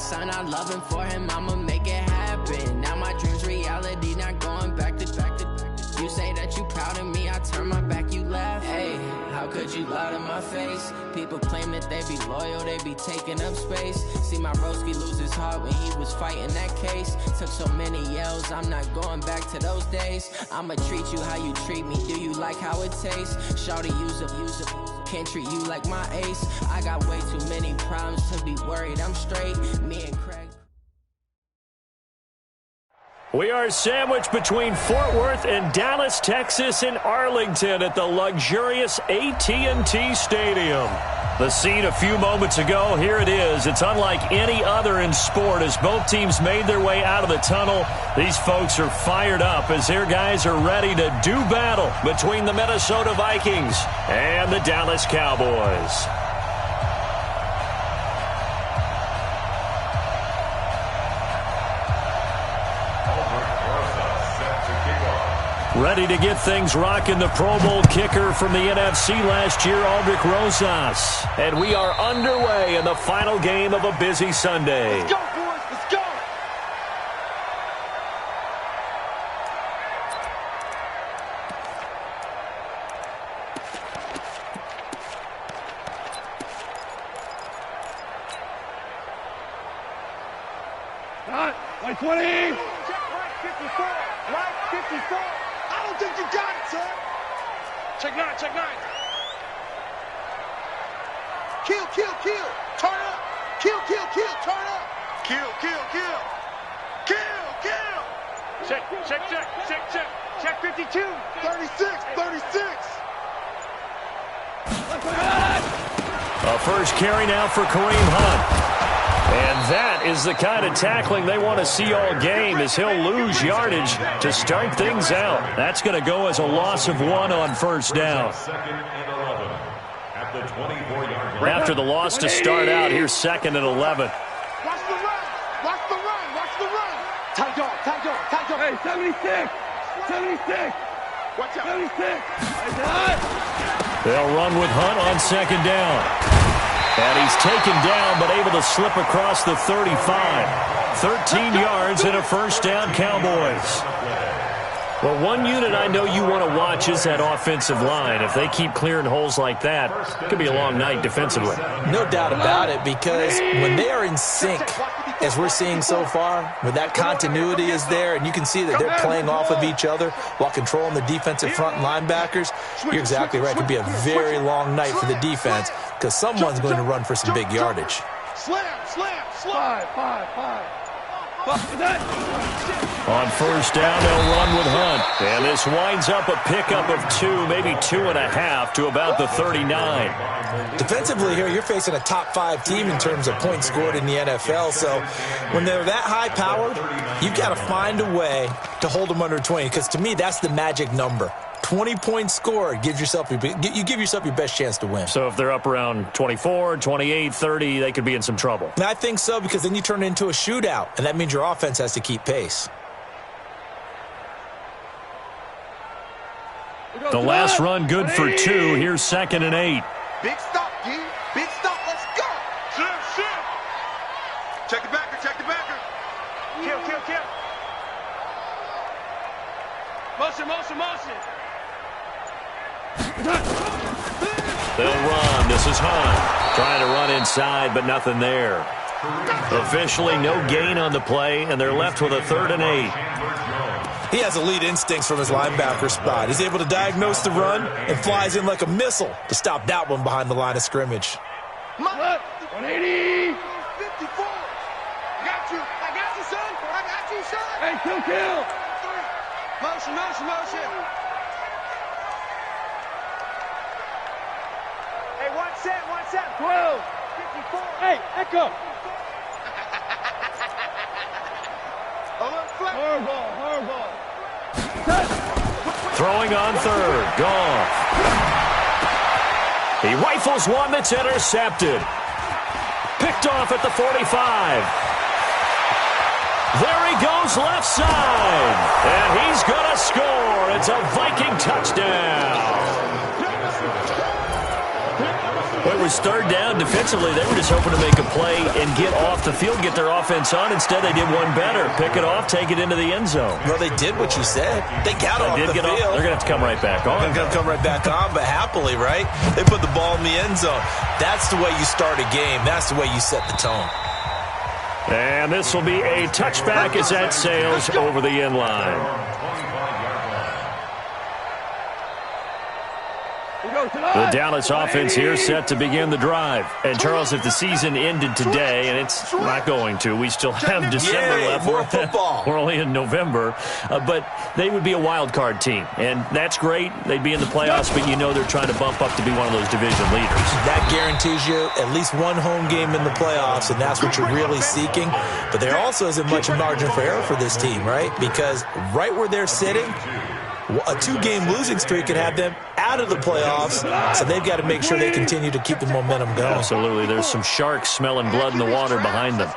son, I love him for him, I'ma make it happen. Now my dream's reality, not going back to. You say that you proud of me, I turn my back, you laugh. Hey, how could you lie to my face? People claim that they be loyal, they be taking up space. See my broski lose his heart when he was fighting that case. Took so many yells, I'm not going back to those days. I'ma treat you how you treat me, do you like how it tastes? Shawty, use up, can't treat you like my ace. I got way too many problems to be worried, I'm straight. Me and Craig. We are sandwiched between Fort Worth and Dallas, Texas in Arlington at the luxurious AT&T Stadium. The scene a few moments ago, here it is. It's unlike any other in sport as both teams made their way out of the tunnel. These folks are fired up as their guys are ready to do battle between the Minnesota Vikings and the Dallas Cowboys. Ready to get things rocking, the Pro Bowl kicker from the NFC last year, Aldrich Rosas. And we are underway in the final game of a busy Sunday. Let's go, boys. Let's go. Right 20. Check right 54. Right 54. I don't think you got it, sir. Check 9, check 9. Kill. Turn up. Kill. Turn up. Kill. Check 52. 36. A first carry now for Kareem Hunt. And that is the kind of tackling they want to see all game as he'll lose yardage to start things out. That's going to go as a loss of 1 on first down. After the loss to start out, here's 2nd and 11. Watch the run. Tight dog. Hey, 76. Watch out. 76. They'll run with Hunt on 2nd down. And he's taken down, but able to slip across the 35. 13 yards and a first down, Cowboys. Well, one unit I know you want to watch is that offensive line. If they keep clearing holes like that, it could be a long night defensively. No doubt about it, because when they are in sync, as we're seeing so far, when that continuity is there, and you can see that they're playing off of each other while controlling the defensive front linebackers, you're exactly right. It could be a very long night for the defense because someone's going to run for some big yardage. Slam. Five. On first down, they'll run with Hunt. And this winds up a pickup of 2, maybe 2.5 to about the 39. Defensively here, you're facing a top 5 team in terms of points scored in the NFL. So when they're that high powered, you've got to find a way to hold them under 20. Because to me, that's the magic number. 20 points scored, you give yourself your best chance to win. So if they're up around 24, 28, 30, they could be in some trouble. And I think so, because then you turn it into a shootout, and that means your offense has to keep pace. The last run good for 2. Here's 2nd and 8. Big stop, D. Big stop. Let's go. Shit. Check the backer. Motion. They'll run. This is Hunt. Trying to run inside, but nothing there. Officially no gain on the play, and they're left with a 3rd and 8. He has elite instincts from his linebacker spot. He's able to diagnose the run and flies in like a missile to stop that one behind the line of scrimmage. 180. 54. I got you, son. Hey, kill. Motion. Hey, one set. 12. 54. Hey, echo. Hardball. Throwing on 3rd. Goff. He rifles one that's intercepted. Picked off at the 45. There he goes left side. And he's going to score. It's a Viking touchdown. Well, it was third down. Defensively, they were just hoping to make a play and get off the field, get their offense on. Instead, they did one better. Pick it off, take it into the end zone. Well, they did what you said. They got off the field. They're going to have to come right back on. They're going to come right back on, but happily, right? They put the ball in the end zone. That's the way you start a game. That's the way you set the tone. And this will be a touchback as that sails over the end line. The Dallas offense here set to begin the drive. And, Charles, if the season ended today, and it's not going to, we still have December left. More football. We're only in November. But they would be a wild card team. And that's great. They'd be in the playoffs, but you know they're trying to bump up to be one of those division leaders. That guarantees you at least one home game in the playoffs, and that's what you're really seeking. But there also isn't much margin for error for this team, right? Because right where they're sitting, a 2-game losing streak could have them out of the playoffs, so they've got to make sure they continue to keep the momentum going. Absolutely. There's some sharks smelling blood in the water behind them.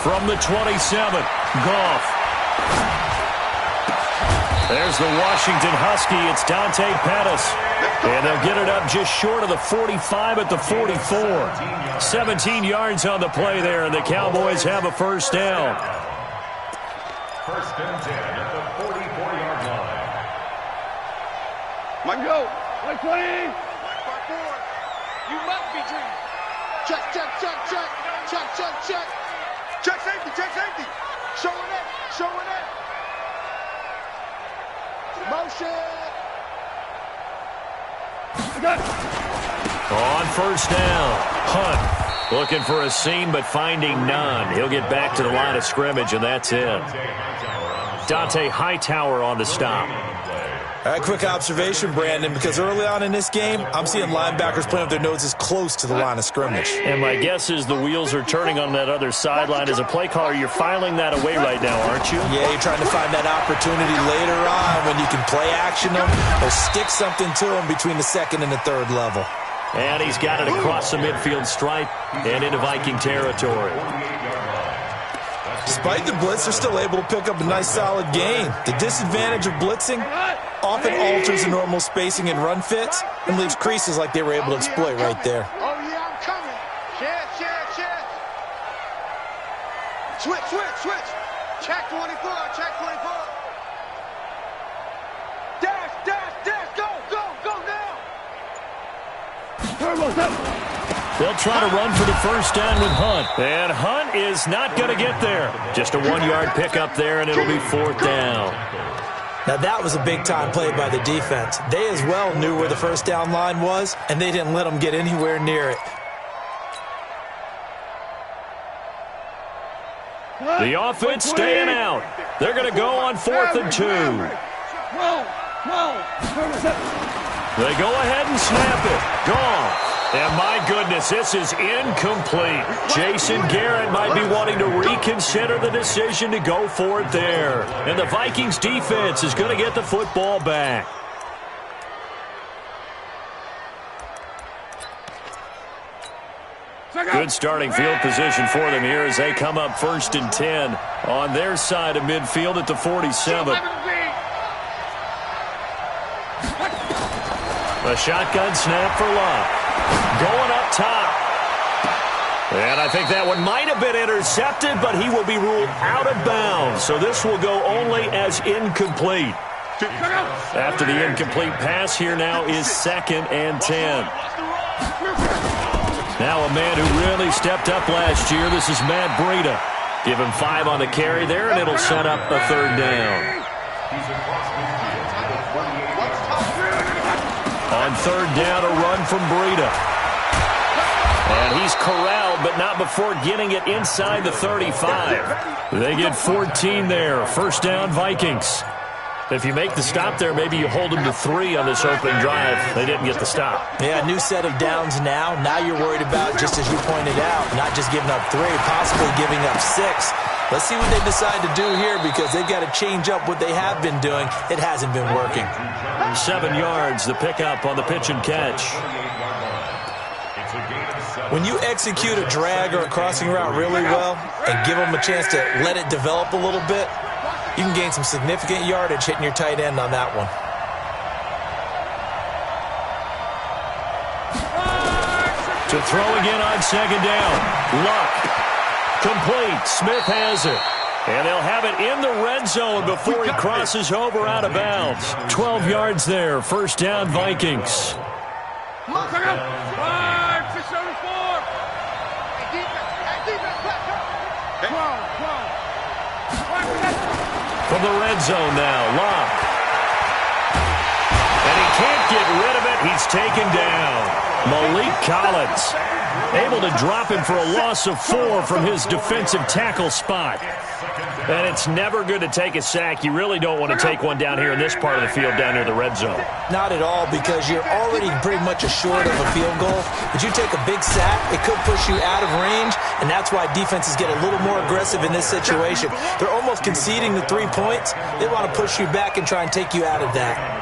From the 27, Goff. There's the Washington Husky. It's Dante Pettis. And they'll get it up just short of the 45 at the 44. 17 yards on the play there, and the Cowboys have a first down. First and 10 at the 44-yard line. Mike, go. 120. You must be dreaming. Check, check, check, check. Check, check, check. Check safety, check safety. Showing it, showing it. Motion. On first down, Hunt looking for a seam but finding none. He'll get back to the line of scrimmage, and that's it. Dante Hightower on the stop. All right, quick observation, Brandon, because early on in this game, I'm seeing linebackers playing with their noses close to the line of scrimmage. And my guess is the wheels are turning on that other sideline. As a play caller, you're filing that away right now, aren't you? Yeah, you're trying to find that opportunity later on when you can play action them or stick something to them between the second and the third level. And he's got it across the midfield stripe and into Viking territory. Despite the blitz, they're still able to pick up a nice, solid gain. The disadvantage of blitzing often alters the normal spacing and run fits and leaves creases like they were able to exploit right there. Oh, yeah, I'm coming. Check. Switch. Check 24, check 24. Dash, go now. They'll try to run for the first down with Hunt. And Hunt is not going to get there. Just a 1-yard pickup there, and it'll be fourth down. Now, that was a big-time play by the defense. They as well knew where the first down line was, and they didn't let them get anywhere near it. The offense staying out. They're going to go on 4th and 2. They go ahead and snap it. Gone. And my goodness, this is incomplete. Jason Garrett might be wanting to reconsider the decision to go for it there. And the Vikings defense is going to get the football back. Good starting field position for them here as they come up 1st and 10 on their side of midfield at the 47. A shotgun snap for Love. Going up top. And I think that one might have been intercepted, but he will be ruled out of bounds. So this will go only as incomplete. After the incomplete pass, here now is 2nd and 10. Now a man who really stepped up last year. This is Matt Breida. Give him 5 on the carry there, and it'll set up a 3rd down. On 3rd down, a run from Breida. And he's corralled, but not before getting it inside the 35. They get 14 there. First down, Vikings. If you make the stop there, maybe you hold them to 3 on this opening drive. They didn't get the stop. Yeah, new set of downs now. Now you're worried about, just as you pointed out, not just giving up 3, possibly giving up 6. Let's see what they decide to do here because they've got to change up what they have been doing. It hasn't been working. 7 yards, the pickup on the pitch and catch. When you execute a drag or a crossing route really well and give them a chance to let it develop a little bit, you can gain some significant yardage hitting your tight end on that one. To throw again on second down. Luck. Complete. Smith has it. And they'll have it in the red zone before he crosses over out of bounds. 12 yards there. First down, Vikings. From the red zone now, Locke. And he can't get rid of it. He's taken down. Malik Collins able to drop him for a loss of 4 from his defensive tackle spot. And it's never good to take a sack. You really don't want to take one down here in this part of the field down near the red zone. Not at all, because you're already pretty much assured of a field goal. But you take a big sack, it could push you out of range, and that's why defenses get a little more aggressive in this situation. They're almost conceding the 3 points. They want to push you back and try and take you out of that.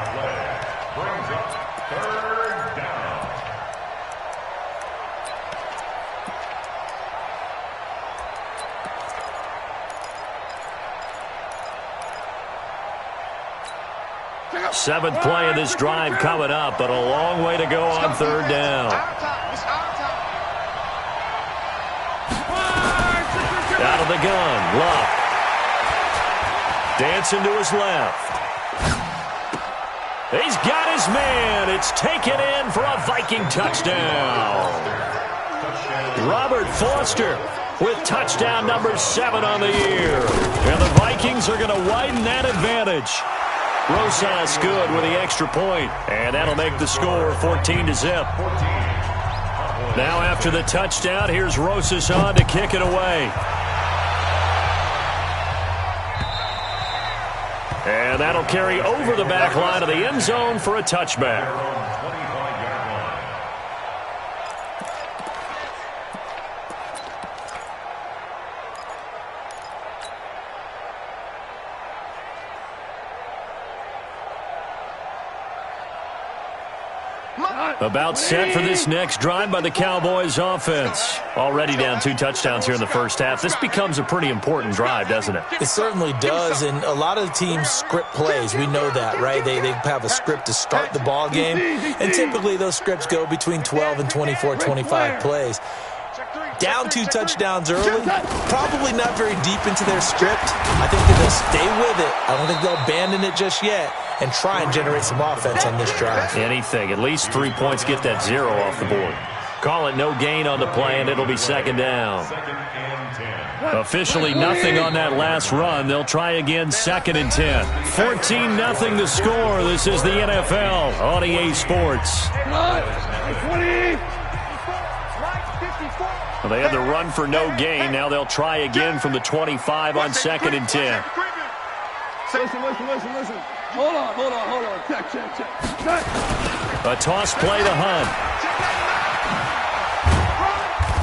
Seventh play of this drive coming up, but a long way to go on third down. Out of the gun, Luck. Dancing to his left. He's got his man. It's taken in for a Viking touchdown. Robert Foster with touchdown number 7 on the year. And the Vikings are going to widen that advantage. Rosas good with the extra point, and that'll make the score 14-0. Now after the touchdown, here's Rosas on to kick it away. And that'll carry over the back line of the end zone for a touchback. About set for this next drive by the Cowboys offense. Already down 2 touchdowns here in the first half. This becomes a pretty important drive, doesn't it? It certainly does, and a lot of the teams script plays. We know that, right? They have a script to start the ball game, and typically those scripts go between 12 and 24, 25 plays. Down 2 touchdowns early, probably not very deep into their script. I think that they'll stay with it. I don't think they'll abandon it just yet and try and generate some offense on this drive. Anything. At least 3 points, get that 0 off the board. Call it no gain on the play, and it'll be second down. Officially nothing on that last run. They'll try again, 2nd and 10. 14-0 the score. This is the NFL on EA Sports. Well, they had the run for no gain. Now they'll try again from the 25 on 2nd and 10. Listen. Hold on. Check. A toss play to Hunt.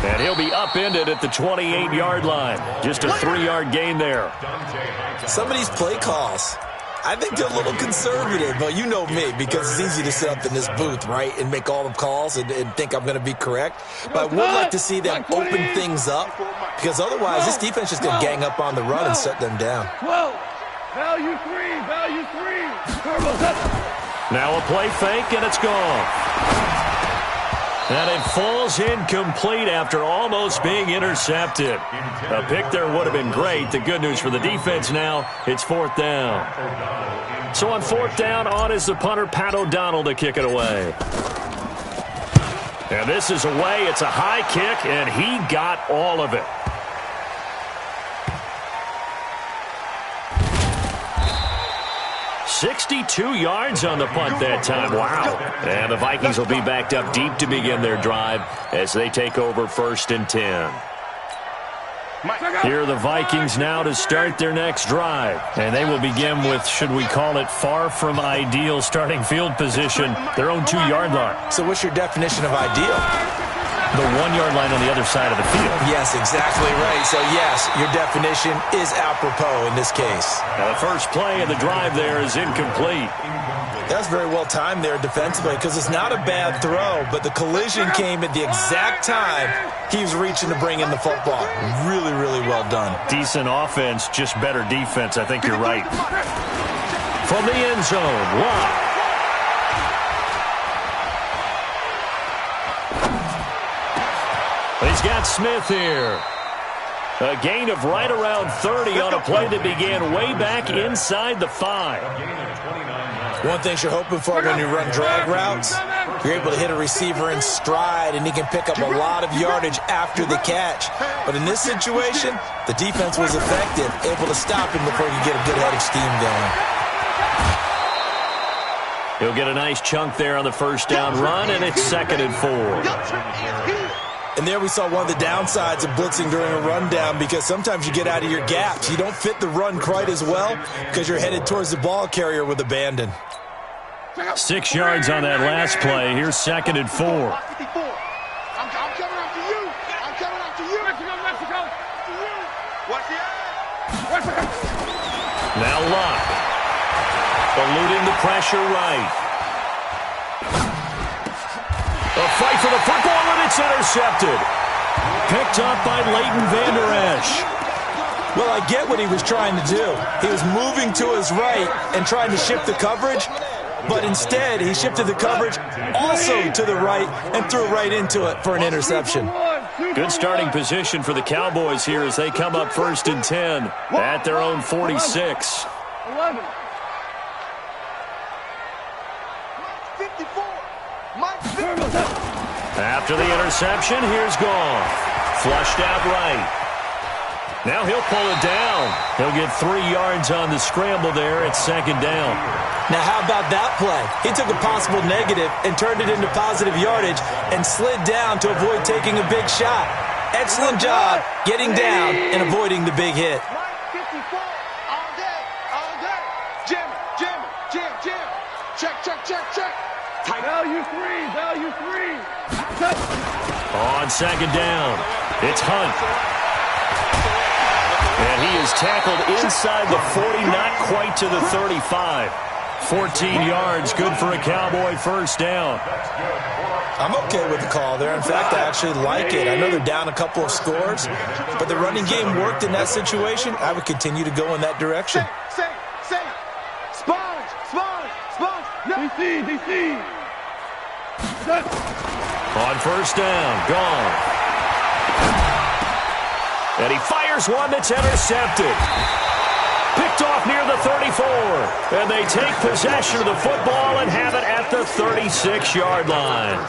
And he'll be upended at the 28-yard line. Just a 3-yard gain there. Some of these play calls, I think they're a little conservative, but you know me, because it's easy to sit up in this booth, right, and make all the calls and think I'm going to be correct. But I would like to see them open things up, because otherwise this defense is going to gang up on the run and shut them down. Value three. Now a play fake, and it's gone. And it falls incomplete after almost being intercepted. A pick there would have been great. The good news for the defense now, it's 4th down. So on 4th down, on is the punter, Pat O'Donnell, to kick it away. And this is away. It's a high kick, and he got all of it. .62 yards on the punt that time. Wow. And the Vikings will be backed up deep to begin their drive as they take over 1st and 10. Here are the Vikings now to start their next drive. And they will begin with, should we call it, far from ideal starting field position, their own 2-yard line. So what's your definition of ideal? The 1-yard line on the other side of the field. Yes, exactly right. So, yes, your definition is apropos in this case. Now, the first play of the drive there is incomplete. That's very well timed there defensively, because it's not a bad throw, but the collision came at the exact time he was reaching to bring in the football. Really, really well done. Decent offense, just better defense. I think you're right. From the end zone, Locke. He's got Smith here. A gain of right around 30 on a play that began way back inside the 5. One thing you're hoping for when you run drag routes, you're able to hit a receiver in stride, and he can pick up a lot of yardage after the catch. But in this situation, the defense was effective, able to stop him before he could get a good head of steam going. He'll get a nice chunk there on the first down run, and it's 2nd and 4. And there we saw one of the downsides of blitzing during a rundown, because sometimes you get out of your gaps. You don't fit the run quite as well because you're headed towards the ball carrier with abandon. 6 yards on that last play. Here's 2nd and 4. I'm coming after you. I'm coming after you. Mexico. Watch the eye. Now Luck. Eluding the pressure right. A fight for the football, and it's intercepted. Picked up by Leighton Vander Esch. Well, I get what he was trying to do. He was moving to his right and trying to shift the coverage, but instead he shifted the coverage also to the right and threw right into it for an interception. Good starting position for the Cowboys here as they come up 1st and 10 at their own 46. 11. 54. After the interception, here's Goff. Flushed out right. Now he'll pull it down. He'll get 3 yards on the scramble there at 2nd down. Now how about that play? He took a possible negative and turned it into positive yardage and slid down to avoid taking a big shot. Excellent job getting down and avoiding the big hit. 54. All day. Jim. Check. Value three. On 2nd down, it's Hunt. And he is tackled inside the 40, not quite to the 35. 14 yards, good for a Cowboy first down. I'm okay with the call there. In fact, I actually like it. I know they're down a couple of scores, but the running game worked in that situation. I would continue to go in that direction. Say. Sponge. DC. On first down, gone. And he fires one that's intercepted. Picked off near the 34. And they take possession of the football and have it at the 36-yard line.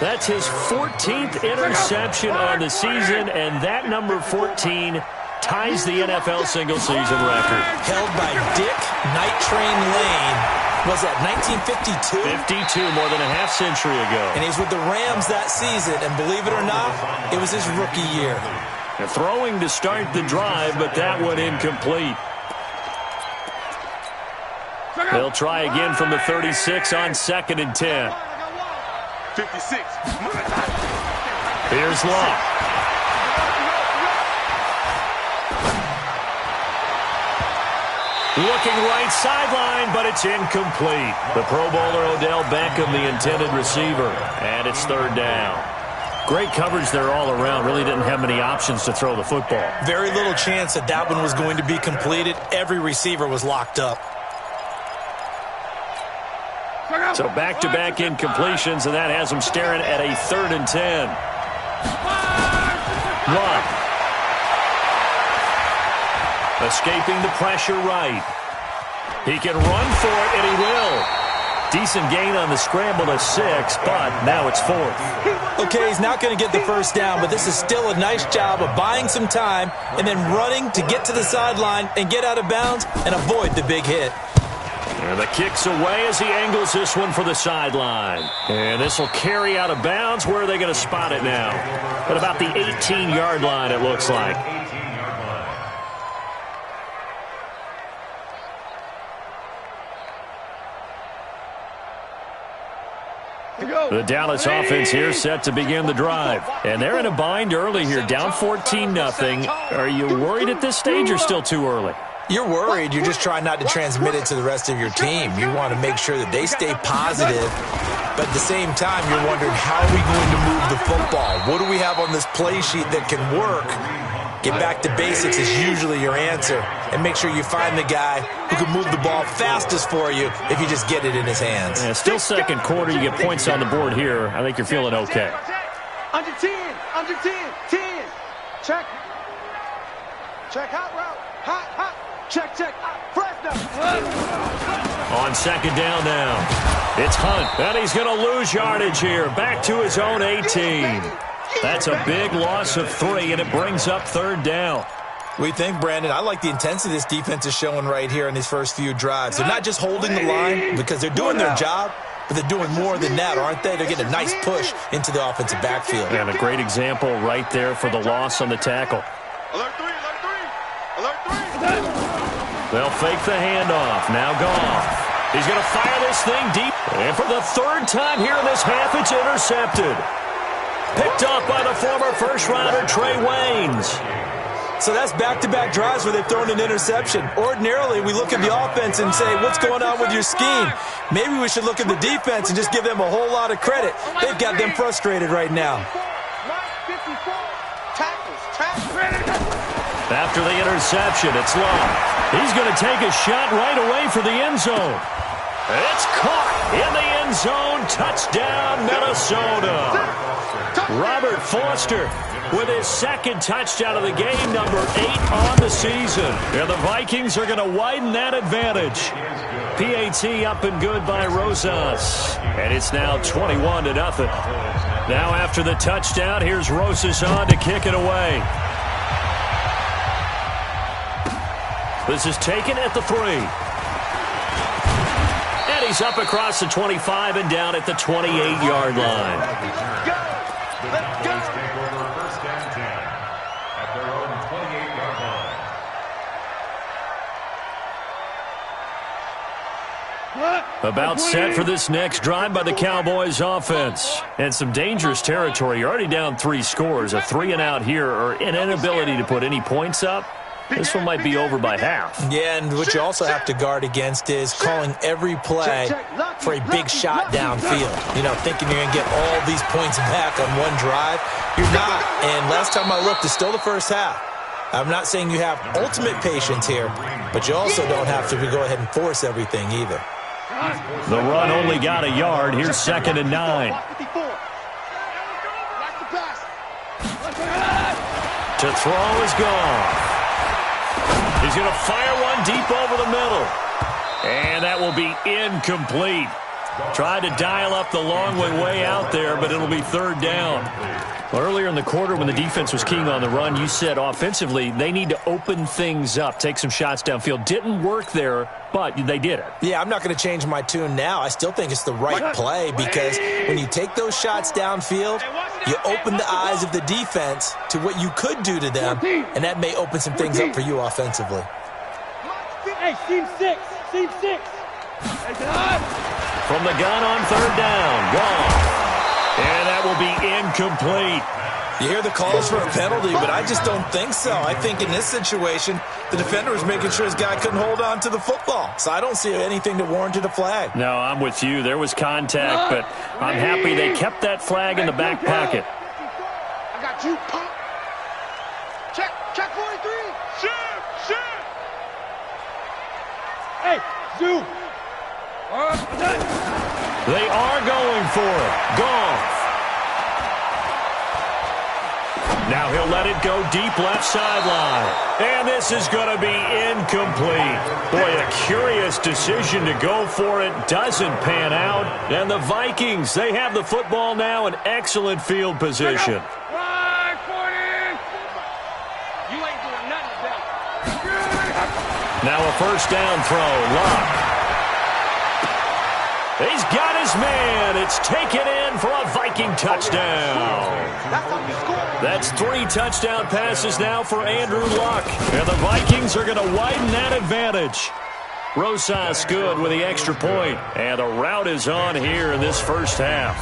That's his 14th interception on the season, and that number 14 ties the NFL single-season record. Held by Dick Night Train Lane. Was that 1952? 52, more than a half-century ago. And he's with the Rams that season, and believe it or not, it was his rookie year. And throwing to start the drive, but that one incomplete. They'll try again from the 36 on 2nd and 10. 56. Here's Luck. Looking right sideline, but it's incomplete. The Pro Bowler Odell Beckham, the intended receiver, and it's 3rd down. Great coverage there all around. Really didn't have many options to throw the football. Very little chance that one was going to be completed. Every receiver was locked up. So back-to-back incompletions, and that has him staring at a 3rd and 10. Luck. Escaping the pressure right. He can run for it, and he will. Decent gain on the scramble to 6, but now it's 4th. Okay, he's not going to get the first down, but this is still a nice job of buying some time and then running to get to the sideline and get out of bounds and avoid the big hit. And the kick's away as he angles this one for the sideline. And this will carry out of bounds. Where are they going to spot it now? At about the 18-yard line, it looks like. The Dallas offense here set to begin the drive. And they're in a bind early here, down 14-0. Are you worried at this stage or still too early? You're worried. You're just trying not to transmit it to the rest of your team. You want to make sure that they stay positive. But at the same time, you're wondering, how are we going to move the football? What do we have on this play sheet that can work? Get back to basics is usually your answer. And make sure you find the guy who can move the ball fastest for you if you just get it in his hands. Yeah, still second quarter. You get points on the board here. I think you're feeling okay. Under 10, under 10, 10. Check. Check, hot route. Hot, hot. Check, check. Fresno. On second down now. It's Hunt, and he's going to lose yardage here. Back to his own 18. That's a big loss of 3, and it brings up third down. We think, Brandon, I like the intensity this defense is showing right here in these first few drives. They're not just holding the line because they're doing their job, but they're doing more than that, aren't they? They're getting a nice push into the offensive backfield. And a great example right there for the loss on the tackle. Alert 3, alert 3. Alert 3. They'll fake the handoff. Now Goff. He's going to fire this thing deep. And for the third time here in this half, it's intercepted. Picked off by the former first-rounder Trey Waynes. So that's back-to-back drives where they've thrown an interception. Ordinarily, we look at the offense and say, what's going on with your scheme? Maybe we should look at the defense and just give them a whole lot of credit. They've got them frustrated right now. After the interception, it's Love. He's going to take a shot right away for the end zone. It's caught in the end zone. Touchdown, Minnesota. Robert Foster with his second touchdown of the game, number 8 on the season. And the Vikings are going to widen that advantage. PAT up and good by Rosas. And it's now 21-0. Now after the touchdown, here's Rosas on to kick it away. This is taken at the 3. And he's up across the 25 and down at the 28-yard line. About set for this next drive by the Cowboys offense. And some dangerous territory. You're already down 3 scores. A 3-and-out here or an inability to put any points up. This one might be over by half. Yeah, and what you also have to guard against is calling every play for a big shot downfield. You know, thinking you're going to get all these points back on one drive. You're not. And last time I looked, it's still the first half. I'm not saying you have ultimate patience here, but you also don't have to go ahead and force everything either. The run only got a yard. Here's 2nd and 9. To throw is gone. He's going to fire one deep over the middle. And that will be incomplete. Tried to dial up the long way out there, but it'll be third down. Well, earlier in the quarter when the defense was keying on the run, you said offensively they need to open things up, take some shots downfield. Didn't work there, but they did it. Yeah, I'm not going to change my tune now. I still think it's the right play because when you take those shots downfield, you open the eyes of the defense to what you could do to them, and that may open some things up for you offensively. Hey, team 6. Team 6. From the gun on third down. Gone. And that will be incomplete. You hear the calls for a penalty, but I just don't think so. I think in this situation, the defender was making sure his guy couldn't hold on to the football. So I don't see anything that warranted a flag. No, I'm with you. There was contact, but I'm happy they kept that flag in the back pocket. I got you, punk. Check 43. Shoot. Hey, Zoo. They are going for it. Goff. Now he'll let it go deep left sideline. And this is going to be incomplete. Boy, a curious decision to go for it. Doesn't pan out. And the Vikings, they have the football now in excellent field position. Now a first down throw. Luck. He's got his man. It's taken in for a Viking touchdown. That's 3 touchdown passes now for Andrew Luck. And the Vikings are going to widen that advantage. Rosas good with the extra point. And the route is on here in this first half.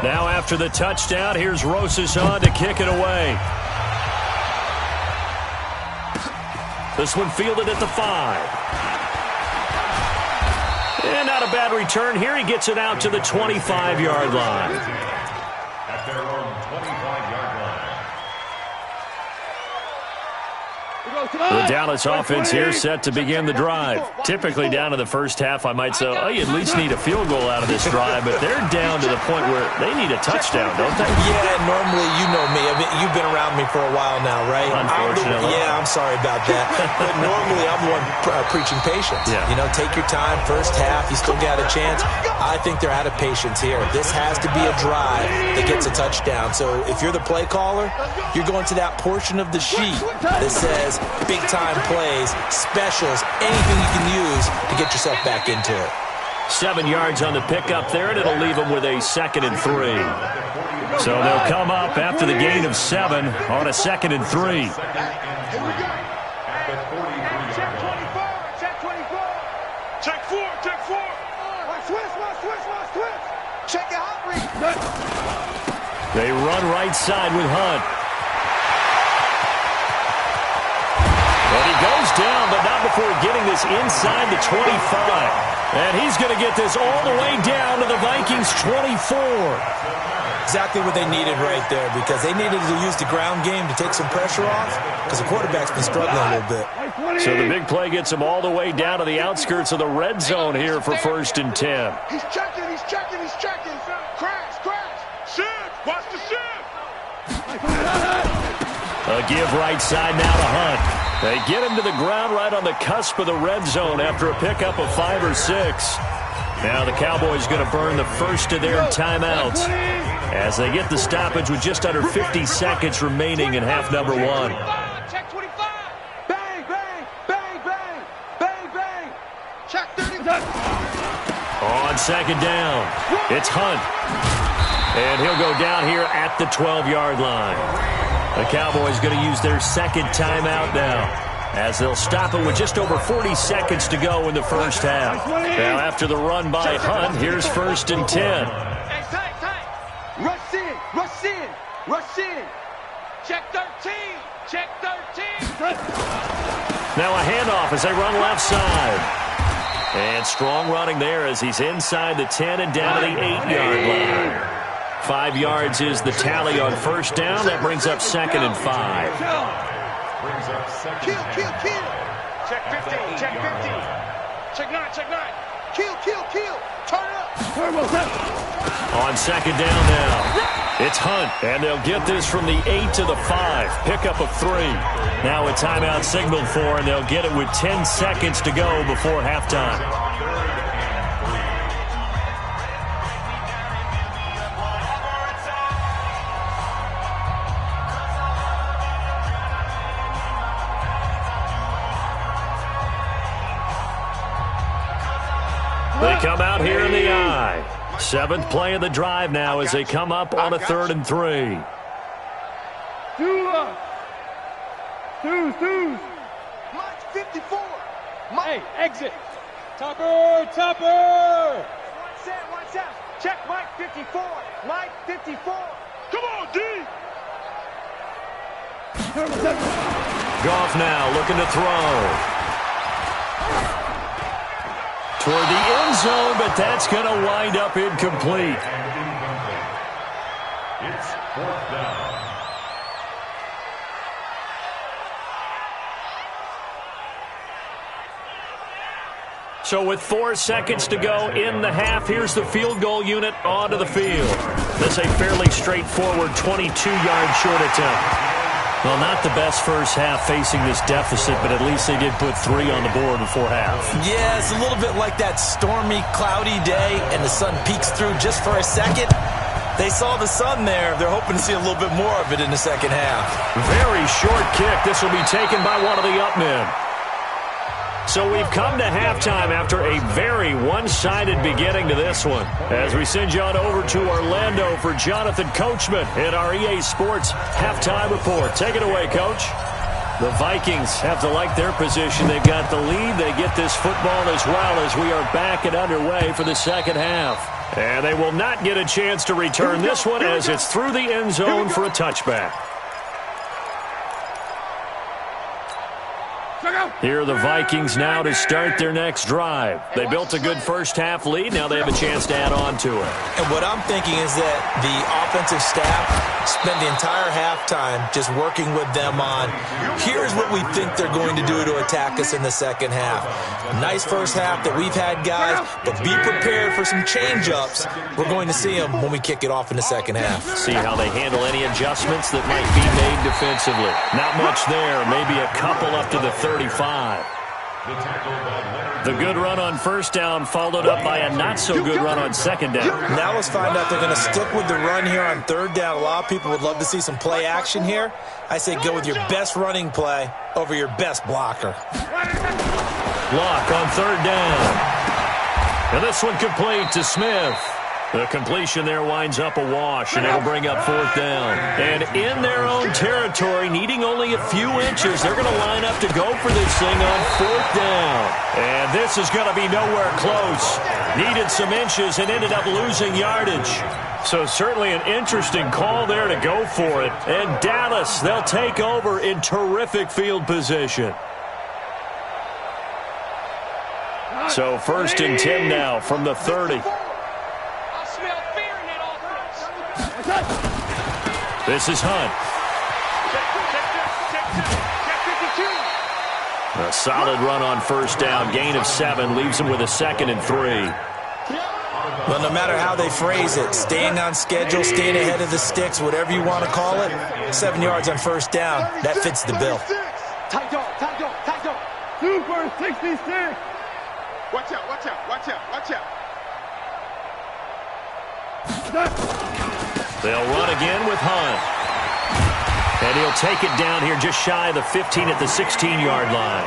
Now after the touchdown, here's Rosas on to kick it away. This one fielded at the 5. And not a bad return here. He gets it out to the 25-yard line. their own 25-yard line. The Dallas offense here set to begin the drive. Typically down to the first half, I might say, oh, you at least need a field goal out of this drive, but they're down to the point where they need a touchdown, don't they? Yeah, normally, you know me. I mean, you've been around me for a while now, right? Unfortunately. I'm sorry about that. But normally, I'm the one preaching patience. Yeah. You know, take your time, first half, you still got a chance. I think they're out of patience here. This has to be a drive that gets a touchdown. So if you're the play caller, you're going to that portion of the sheet that says big-time plays, specials, anything you can use to get yourself back into it. 7 yards on the pickup there, and it'll leave them with a 2nd and 3. So they'll come up after the gain of 7 on a 2nd and 3. Here we go. Check 24. Check 24. Check 4. Check 4. Switch. Check your hot read. They run right side with Hunt. And he goes down, but not before getting this inside the 25. And he's going to get this all the way down to the Vikings' 24. Exactly what they needed right there, because they needed to use the ground game to take some pressure off, because the quarterback's been struggling a little bit. So the big play gets him all the way down to the outskirts of the red zone here for 1st and 10. He's checking. Crash. Shift. Watch the shift. A give right side now to Hunt. They get him to the ground right on the cusp of the red zone after a pickup of 5 or 6. Now the Cowboys going to burn the first of their timeouts as they get the stoppage with just under 50 seconds remaining in half number 1. Check 25. Bang. Check 30. On 2nd down, it's Hunt. And he'll go down here at the 12-yard line. The Cowboys going to use their 2nd timeout now, as they'll stop it with just over 40 seconds to go in the first half. Now, after the run by Hunt, here's 1st and 10. Hey, tight. Rush in. Check 13. Now a handoff as they run left side. And strong running there as he's inside the 10 and down to the 8-yard line. 5 yards is the tally on 1st down. That brings up 2nd and 5. Kill. Check 15. Check 9. Kill. Turn up. On 2nd down now, it's Hunt, and they'll get this from the 8 to the 5. Pickup of 3. Now a timeout signaled for, and they'll get it with 10 seconds to go before halftime. They come out here in the eye. 7th play of the drive now as they come up on a 3rd and 3. Twos. Mike 54. Hey, exit. Topper. Watch out. Check Mike 54. Mike 54. Come on, D. Goff now looking to throw. Toward the end zone, but that's going to wind up incomplete. It's 4th down. So with 4 seconds to go in the half, here's the field goal unit onto the field. This a fairly straightforward 22-yard short attempt. Well, not the best first half facing this deficit, but at least they did put 3 on the board before half. Yeah, it's a little bit like that stormy, cloudy day, and the sun peeks through just for a second. They saw the sun there. They're hoping to see a little bit more of it in the second half. Very short kick. This will be taken by one of the up men. So we've come to halftime after a very one-sided beginning to this one. As we send you on over to Orlando for Jonathan Coachman in our EA Sports Halftime Report. Take it away, Coach. The Vikings have to like their position. They've got the lead. They get this football as well as we are back and underway for the second half. And they will not get a chance to return this one as it's through the end zone for a touchback. Check out. Here are the Vikings now to start their next drive. They built a good first-half lead. Now they have a chance to add on to it. And what I'm thinking is that the offensive staff spent the entire halftime just working with them on, here's what we think they're going to do to attack us in the second half. Nice first half that we've had, guys, but be prepared for some change-ups. We're going to see them when we kick it off in the second half. See how they handle any adjustments that might be made defensively. Not much there, maybe a couple up to the 35. The good run on first down followed up by a not-so-good run on second down. Now let's find out they're going to stick with the run here on third down. A lot of people would love to see some play action here. I say go with your best running play over your best blocker. Block on third down. And this one complete to Smith. The completion there winds up a wash, and it'll bring up fourth down. And in their own territory, needing only a few inches, they're going to line up to go for this thing on fourth down. And this is going to be nowhere close. Needed some inches and ended up losing yardage. So certainly an interesting call there to go for it. And Dallas, they'll take over in terrific field position. So first and 10 now from the 30. This is Hunt. A solid run on first down. Gain of 7 leaves him with a 2nd and 3. Well, no matter how they phrase it, staying on schedule, staying ahead of the sticks, whatever you want to call it, 7 yards on first down, that fits the bill. Tight dog, tight dog, tight dog. Super 66. Watch out, watch out, watch out, watch out. They'll run again with Hunt. And he'll take it down here just shy of the 15 at the 16-yard line.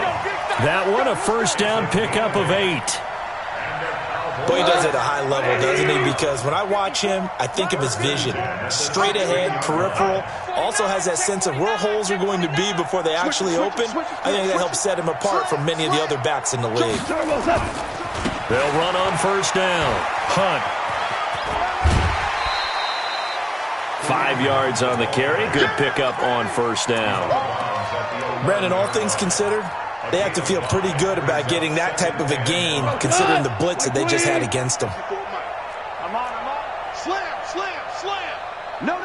That one a first down pickup of 8. Boy, he does it at a high level, doesn't he? Because when I watch him, I think of his vision. Straight ahead, peripheral. Also has that sense of where holes are going to be before they actually open. I think that helps set him apart from many of the other backs in the league. They'll run on first down. Hunt. 5 yards on the carry. Good pickup on first down. Brandon, all things considered, they have to feel pretty good about getting that type of a gain, considering the blitz that they just had against them. I'm on. Slam, slam, slam. No.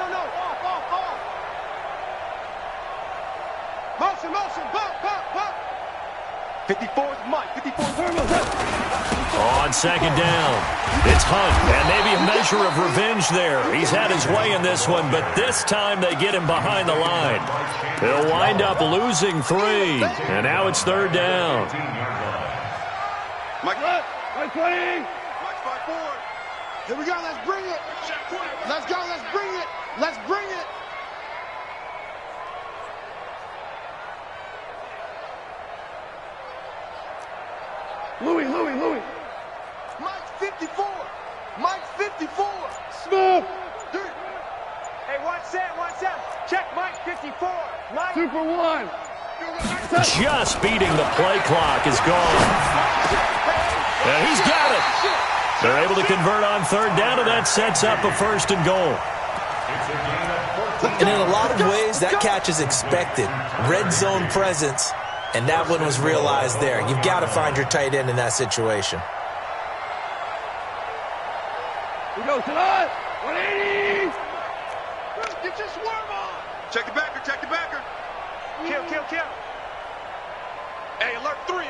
Off. Motion. Pop. 54's Mike. 54's On second down, it's Hunt, and maybe a measure of revenge there. He's had his way in this one, but this time they get him behind the line. They'll wind up losing 3, and now it's third down. Mike 20. Mike 5 forward. Here we go, let's bring it. Let's go, let's bring it. Let's bring it. Louis. Mike 54. Mike 54. Smith. Hey, watch that. Check Mike 54. Mike. Super 1. Just beating the play clock is gone. And he's got it. They're able to convert on third down, and that sets up a first and goal. And in a lot of ways, that catch is expected. Red zone presence, and that one was realized there. You've got to find your tight end in that situation. We go to the 180. Get your swerve on. Check the backer. Kill. Hey, alert 3.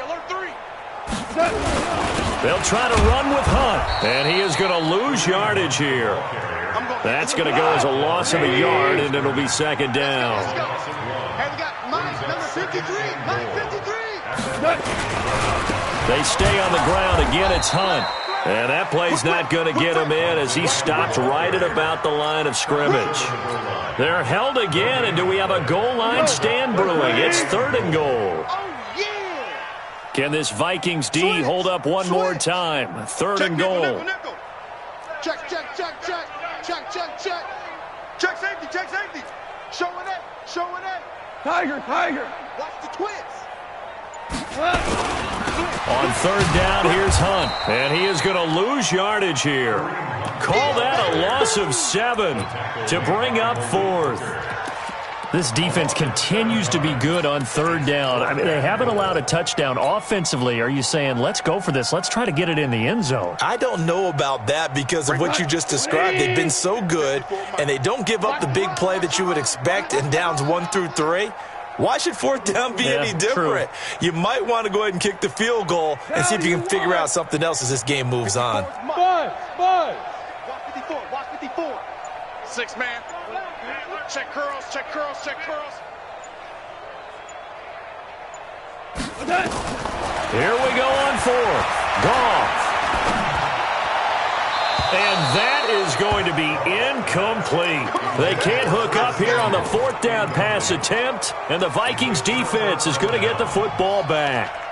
They'll try to run with Hunt, and he is going to lose yardage here. That's going to go as a loss of a yard, and it'll be second down. Hey, we got Mike, number 53. Mike 53. They stay on the ground. Again, it's Hunt. And that play's not going to get him in as he stopped right at about the line of scrimmage. They're held again, and do we have a goal line stand brewing? It's third and goal. Can this Vikings D hold up one more time? Third and goal. Check. Check safety. Showing it. Tiger. Watch the twins. On third down, here's Hunt, and he is going to lose yardage here. Call that a loss of 7 to bring up fourth. This defense continues to be good on third down. I mean, they haven't allowed a touchdown. Offensively, are you saying, let's go for this? Let's try to get it in the end zone. I don't know about that because of what you just described. They've been so good, and they don't give up the big play that you would expect in downs 1 through 3. Why should fourth down be any different? True. You might want to go ahead and kick the field goal and see if you can figure out something else as this game moves on. Watch 54, watch 54. 6 man. Check curls, check curls, check curls. Here we go on 4th. Goff. And that is going to be incomplete. They can't hook up here on the 4th down pass attempt, and the Vikings defense is going to get the football back.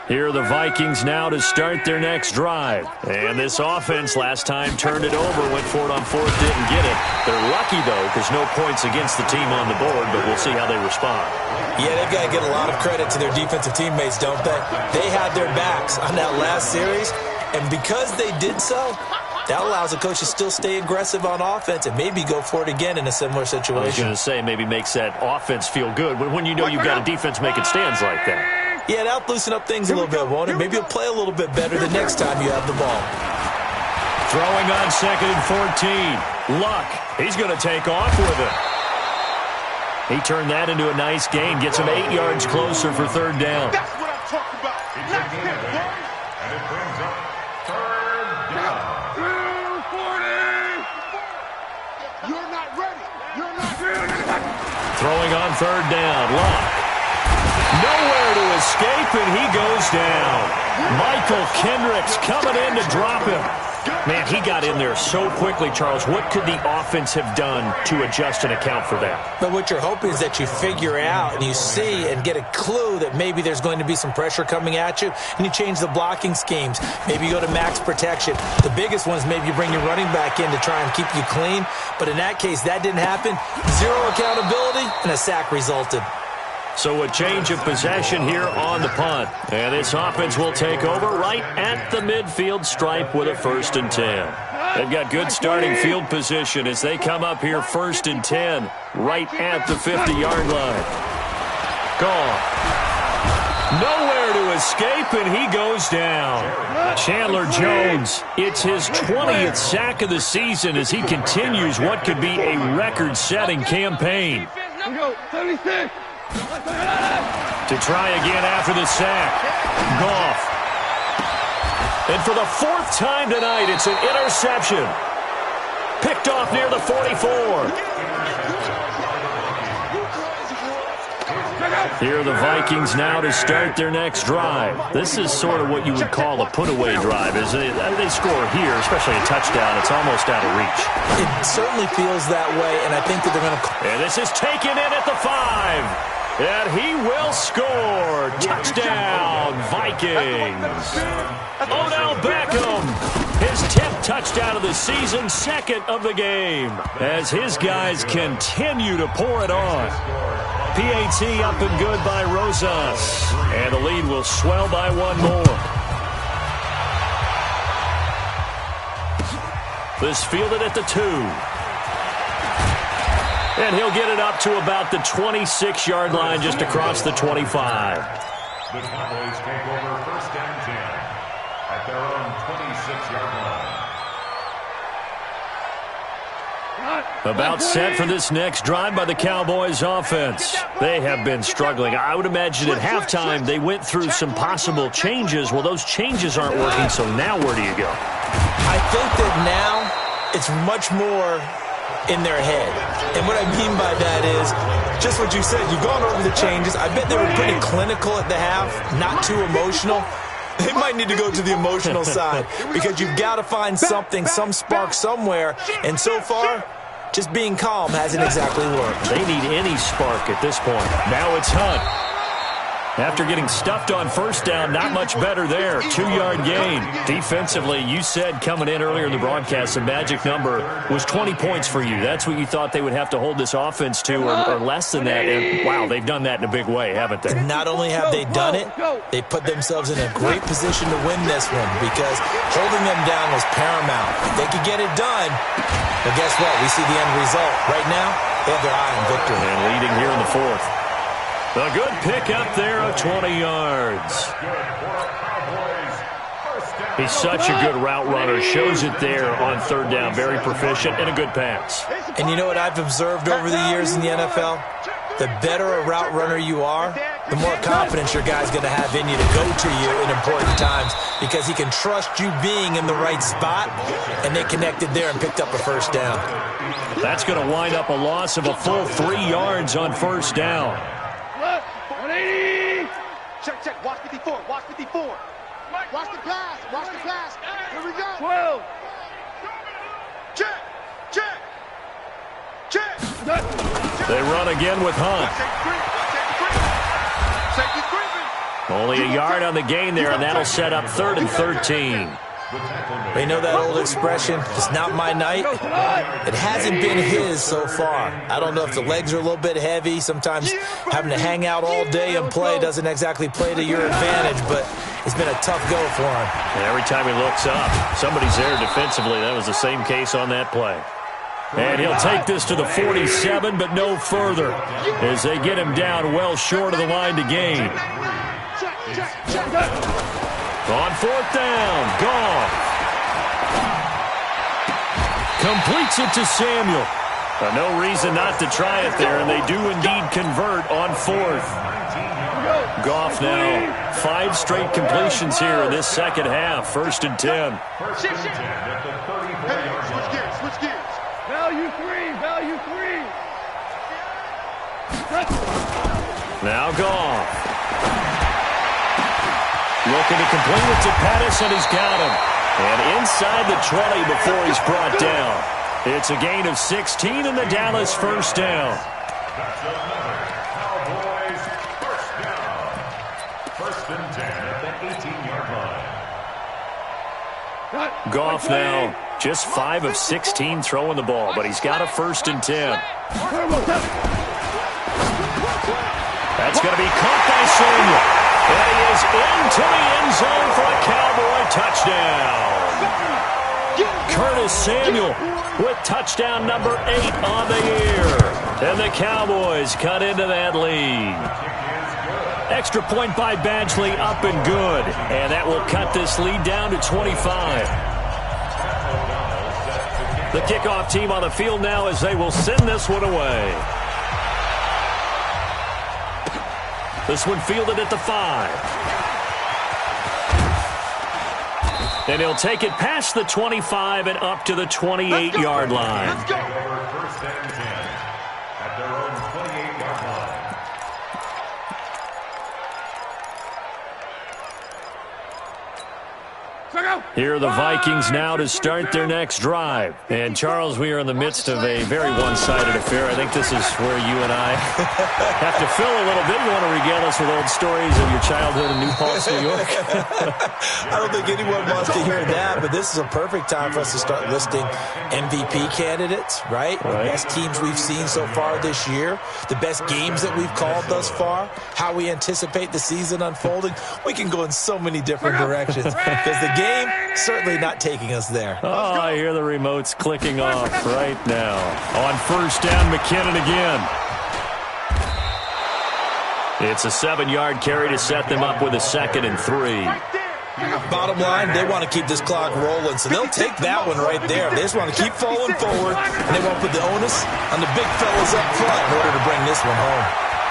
Here are the Vikings now to start their next drive. And this offense last time turned it over, went for it on 4th, didn't get it. They're lucky, though, because no points against the team on the board, but we'll see how they respond. Yeah, they've got to get a lot of credit to their defensive teammates, don't they? They had their backs on that last series, and because they did so, that allows the coach to still stay aggressive on offense and maybe go for it again in a similar situation. I was going to say, maybe makes that offense feel good when you know you've got a defense making stands like that. Yeah, that'll loosen up things a little bit, won't it? Maybe you'll play a little bit better the next time you have the ball. Throwing on 2nd and 14. Luck. He's going to take off with it. He turned that into a nice gain. Gets him 8 yards closer for 3rd down. That's what I'm talking about. Nice hit, boy. And it brings up 3rd down. 40. You're not ready. You're not ready. Throwing on 3rd down. Luck. Nowhere to escape, and he goes down. Michael Kendricks coming in to drop him. Man, he got in there so quickly, Charles. What could the offense have done to adjust and account for that? But what you're hoping is that you figure out and you see and get a clue that maybe there's going to be some pressure coming at you, and you change the blocking schemes. Maybe you go to max protection. The biggest one is maybe you bring your running back in to try and keep you clean. But in that case, that didn't happen. 0 accountability, and a sack resulted. So a change of possession here on the punt. And this offense will take over right at the midfield stripe with a 1st and 10. They've got good starting field position as they come up here 1st and 10 right at the 50-yard line. Gone. Nowhere to escape, and he goes down. Chandler Jones, it's his 20th sack of the season as he continues what could be a record-setting campaign. Here we go, 76. To try again after the sack. Goff. And for the 4th time tonight, it's an interception. Picked off near the 44. Here are the Vikings now to start their next drive. This is sort of what you would call a put-away drive. As they score here, especially a touchdown, it's almost out of reach. It certainly feels that way, and I think that they're going to... And this is taken in at the 5. And he will score. Touchdown, Vikings. Odell Beckham, his 10th touchdown of the season, 2nd of the game, as his guys continue to pour it on. PAT up and good by Rosas. And the lead will swell by 1 more. This fielded at the 2. And he'll get it up to about the 26-yard line, just across the 25. The Cowboys take over 1st and 10 at their own 26-yard line. About set for this next drive by the Cowboys offense. They have been struggling. I would imagine at halftime they went through some possible changes. Well, those changes aren't working, so now where do you go? I think that now it's much more in their head. And what I mean by that is just what you said. You've gone over the changes. I bet they were pretty clinical at the half, not too emotional. They might need to go to the emotional side because you've got to find something, some spark somewhere. And so far, just being calm hasn't exactly worked. They need any spark at this point. Now it's Hunt. After getting stuffed on first down, not much better there. 2-yard gain. Defensively, you said coming in earlier in the broadcast, the magic number was 20 points for you. That's what you thought they would have to hold this offense to, or less than that. And, wow, they've done that in a big way, haven't they? Not only have they done it, they put themselves in a great position to win this one because holding them down was paramount. If they could get it done, well, guess what? We see the end result. Right now, they have their eye on victory. And leading here in the fourth. A good pick up there of 20 yards. He's such a good route runner. Shows it there on third down. Very proficient and a good pass. And you know what I've observed over the years in the NFL? The better a route runner you are, the more confidence your guy's going to have in you to go to you in important times because he can trust you being in the right spot, and they connected there and picked up a first down. That's going to wind up a loss of a full 3 yards on first down. 180. Check. Watch 54. Watch 54. Watch the pass. Watch the pass. Here we go. 12. Check. They run again with Hunt. Only a yard on the gain there, and that'll set up 3rd and 13. They know that old expression, it's not my night. It hasn't been his so far. I don't know if the legs are a little bit heavy. Sometimes having to hang out all day and play doesn't exactly play to your advantage, but it's been a tough go for him. And every time he looks up, somebody's there defensively. That was the same case on that play. And he'll take this to the 47, but no further as they get him down well short of the line to gain. On 4th down, Goff completes it to Samuel. No reason not to try it there, and they do indeed convert on 4th. Goff now 5 straight completions here in this second half. 1st and 10. Switch gears. Value three. Now Goff. Looking to complete it to Pettis, and he's got him. And inside the 20 before he's brought down. It's a gain of 16 in the Dallas first down. That's another Cowboys first down. 1st and 10 at the 18-yard line. Goff now just 5 of 16 throwing the ball, but he's got a 1st and 10. That's going to be caught by Samuel. And he is into the end zone for a Cowboy touchdown. Curtis Samuel with touchdown number 8 on the year. And the Cowboys cut into that lead. Extra point by Badgley, up and good. And that will cut this lead down to 25. The kickoff team on the field now as they will send this one away. This one fielded at the 5. And he'll take it past the 25 and up to the 28-yard line. Let's go. 1st and 10 at their own 28-yard line. Here are the Vikings now to start their next drive. And, Charles, we are in the midst of a very one-sided affair. I think this is where you and I have to fill a little bit. You want to regale us with old stories of your childhood in New Paltz, New York? I don't think anyone wants to hear that, but this is a perfect time for us to start listing MVP candidates, right? The best teams we've seen so far this year, the best games that we've called thus far, how we anticipate the season unfolding. We can go in so many different directions because the game certainly not taking us there. Oh, I hear the remotes clicking off right now. On 1st down, McKinnon again. It's a 7-yard carry to set them up with a 2nd and 3. Bottom line, they want to keep this clock rolling, so they'll take that one right there. They just want to keep falling forward, and they want to put the onus on the big fellas up front in order to bring this one home.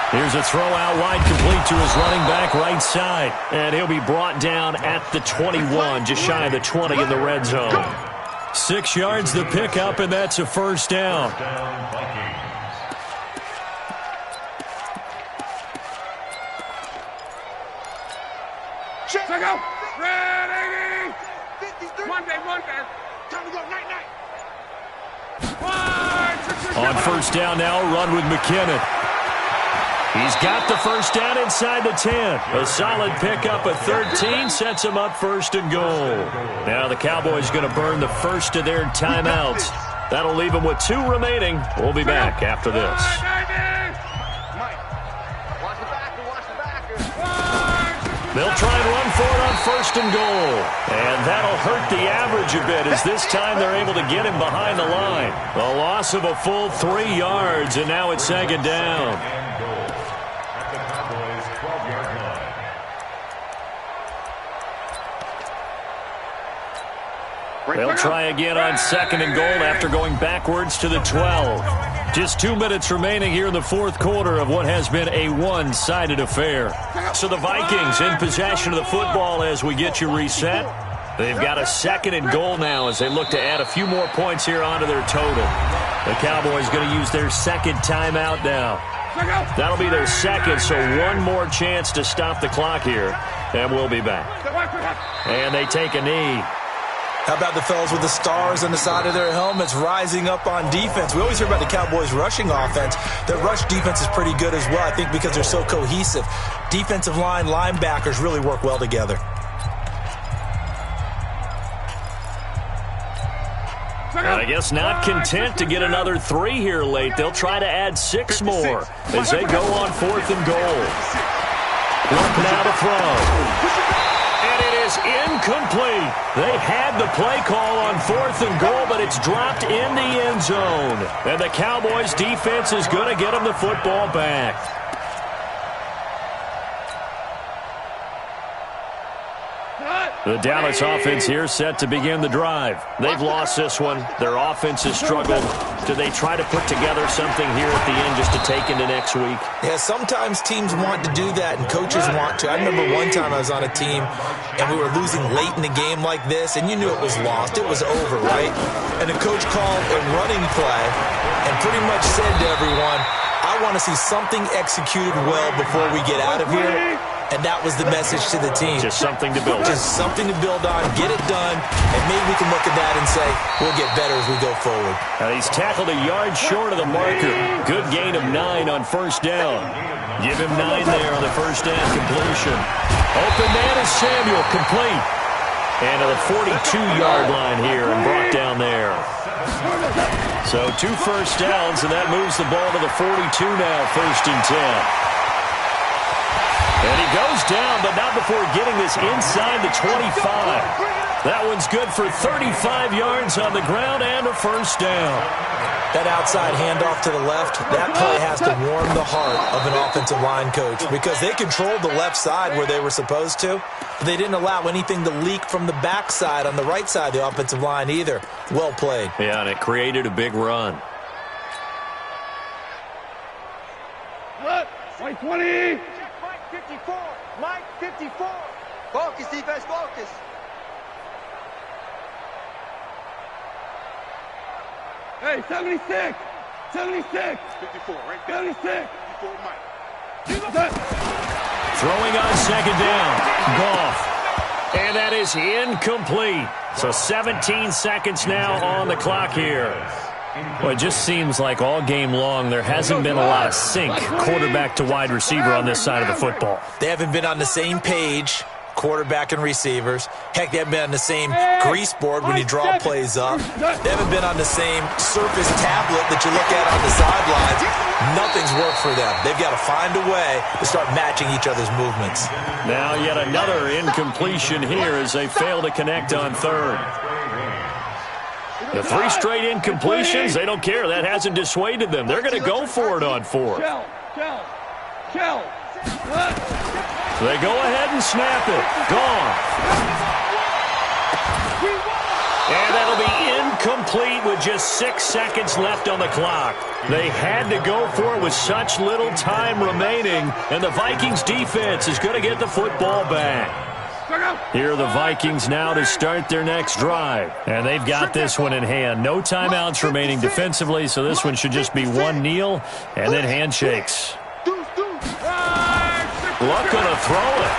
Here's a throw out wide, complete to his running back right side. And he'll be brought down at the 21, just shy of the 20 in the red zone. 6 yards the pickup, and that's a 1st down. Check out. Ready. 53. One day. Time to go. Night. On 1st down now, run with McKinnon. He's got the first down inside the 10. A solid pickup at 13 sets him up first and goal. Now the Cowboys going to burn the first of their timeouts. That'll leave them with 2 remaining. We'll be back after this. They'll try and run for it on first and goal. And that'll hurt the average a bit as this time they're able to get him behind the line. A loss of a full 3 yards, and now it's second down. They'll try again on second and goal after going backwards to the 12. Just 2 minutes remaining here in the fourth quarter of what has been a one-sided affair. So the Vikings in possession of the football as we get you reset. They've got a second and goal now as they look to add a few more points here onto their total. The Cowboys going to use their second timeout now. That'll be their second, so one more chance to stop the clock here, and we'll be back. And they take a knee. How about the fellas with the stars on the side of their helmets rising up on defense? We always hear about the Cowboys' rushing offense. Their rush defense is pretty good as well, I think, because they're so cohesive. Defensive line, linebackers really work well together. I guess not content to get another 3 here late. They'll try to add 6 more as they go on fourth and goal. Look now to throw. And it is incomplete. They had the play call on fourth and goal, but it's dropped in the end zone. And the Cowboys defense is going to get them the football back. The Dallas offense here set to begin the drive. They've lost this one. Their offense has struggled. Do they try to put together something here at the end just to take into next week? Yeah, sometimes teams want to do that and coaches want to. I remember one time I was on a team and we were losing late in the game like this, and you knew it was lost. It was over, right? And the coach called a running play and pretty much said to everyone, I want to see something executed well before we get out of here. And that was the message to the team. Just something to build on. Just something to build on, get it done, and maybe we can look at that and say, we'll get better as we go forward. Now he's tackled a yard short of the marker. Good gain of 9 on first down. Give him 9 there on the first down completion. Open man is Samuel, complete. And to the 42-yard line here and brought down there. So 2 first downs, and that moves the ball to the 42 now, first and 10. And he goes down, but not before getting this inside the 25. That one's good for 35 yards on the ground and a first down. That outside handoff to the left, that play has to warm the heart of an offensive line coach because they controlled the left side where they were supposed to, but they didn't allow anything to leak from the backside on the right side of the offensive line either. Well played. Yeah, and it created a big run. Right 20. 54. Mike, 54. Focus, defense, focus. Hey, 76. 76. 54, right there. 76. 54, Mike. Throwing on second down. Goff. And that is incomplete. So 17 seconds now on the clock here. Well, it just seems like all game long there hasn't been a lot of sync quarterback to wide receiver on this side of the football. They haven't been on the same page, quarterback and receivers. Heck, they haven't been on the same grease board when you draw plays up. They haven't been on the same surface tablet that you look at on the sidelines. Nothing's worked for them. They've got to find a way to start matching each other's movements. Now yet another incompletion here as they fail to connect on third. The 3 straight incompletions, they don't care. That hasn't dissuaded them. They're going to go for it on fourth. Kill. They go ahead and snap it. Gone. And that'll be incomplete with just 6 seconds left on the clock. They had to go for it with such little time remaining, and the Vikings defense is going to get the football back. Here are the Vikings now to start their next drive. And they've got this one in hand. No timeouts remaining defensively, so this one should just be one kneel and then handshakes. Luck going to throw it.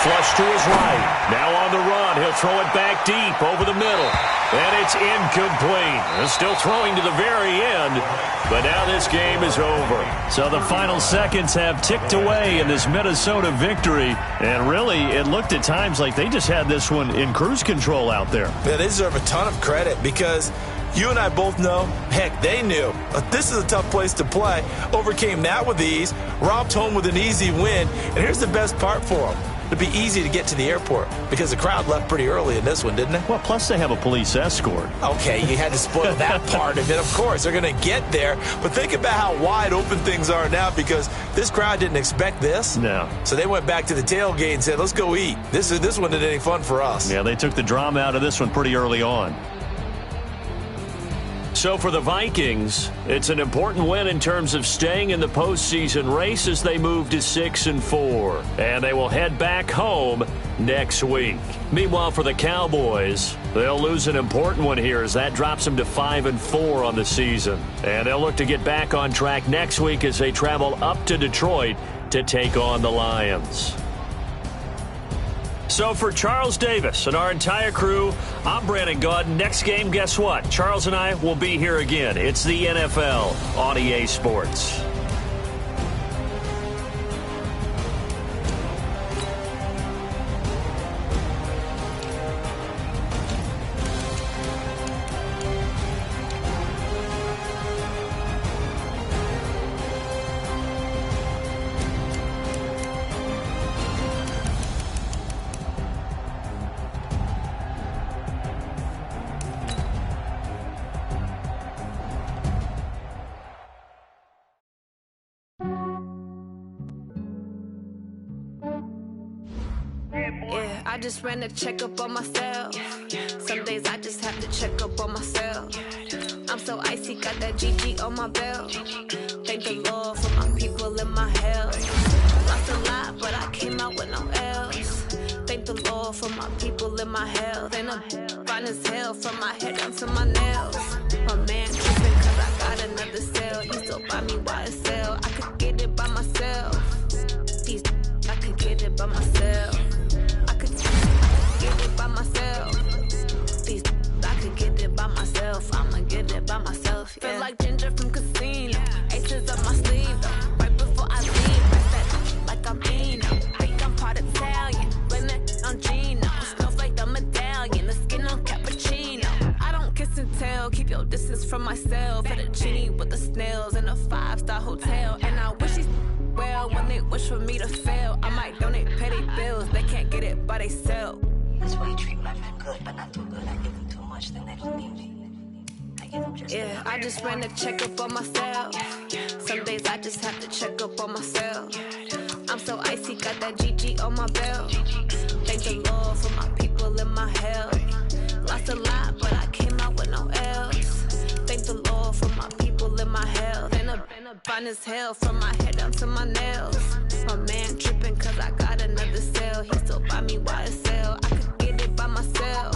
Flush to his right. Now on the run. He'll He'll throw it back deep over the middle. And it's incomplete. They're still throwing to the very end, but now this game is over. So the final seconds have ticked away in this Minnesota victory, and really it looked at times like they just had this one in cruise control out there. Yeah, they deserve a ton of credit because you and I both know, heck, they knew. This is a tough place to play. Overcame that with ease, romped home with an easy win, and here's the best part for them. It'd be easy to get to the airport because the crowd left pretty early in this one, didn't it? Well, plus they have a police escort. Okay, you had to spoil that part of it. Of course, they're going to get there. But think about how wide open things are now because this crowd didn't expect this. No. So they went back to the tailgate and said, let's go eat. This one isn't any fun for us. Yeah, they took the drama out of this one pretty early on. So for the Vikings, it's an important win in terms of staying in the postseason race as they move to 6-4. And they will head back home next week. Meanwhile, for the Cowboys, they'll lose an important one here as that drops them to 5-4 on the season. And they'll look to get back on track next week as they travel up to Detroit to take on the Lions. So for Charles Davis and our entire crew, I'm Brandon Gaudin. Next game, guess what? Charles and I will be here again. It's the NFL on EA Sports. Yeah, I just ran a checkup on myself. Some days I just have to check up on myself. I'm so icy, got that GG on my belt. Thank the Lord for my people in my health. Lost a lot, but I came out with no L's. Thank the Lord for my people in my health. And I'm fine as hell from my head down to my nails. My man tripping cause I got another cell. He still buy me YSL. I could get it by myself. I could get it by myself. Get it by myself. I could get it by myself. I'ma get it by myself. Yeah. Feel like Ginger from Casino. Aces up my sleeve though. Right before I leave, I said like I'm Eno. Think I'm part Italian. Blame it on Gino. Snowflake the medallion. The skin on cappuccino. I don't kiss and tell. Keep your distance from myself. At a genie with the snails in a 5-star hotel. And I wish these well when they wish for me to fail. I might donate petty bills. They can't get it by they sell. That's why you treat my men good, but not too good. I give them too much, then they don't need me. I give them just yeah, I just ran a checkup on myself. Some days I just have to check up on myself. I'm so icy, got that GG on my belt. Thank the Lord for my people in my health. Lost a lot, but I came out with no L's. Thank the Lord for my people in my health. And I'm fine as hell from my head down to my nails. My man tripping cause I got another cell. He still buy me YSL. I could get it by myself.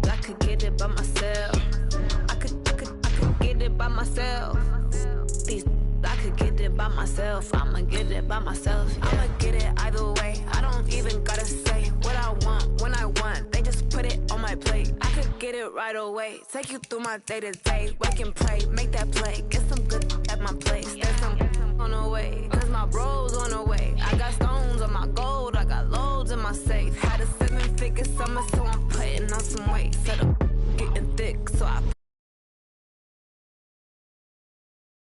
I could get it by myself. I could get it by myself. I could get it by myself. I'ma get it by myself. Yeah. I'ma get it either way. I don't even gotta say what I want when I want. They just put it on my plate. I could get it right away. Take you through my day to day. Wake and pray, make that play. Get some good at my place. There's some on the way, cause my bros on the way.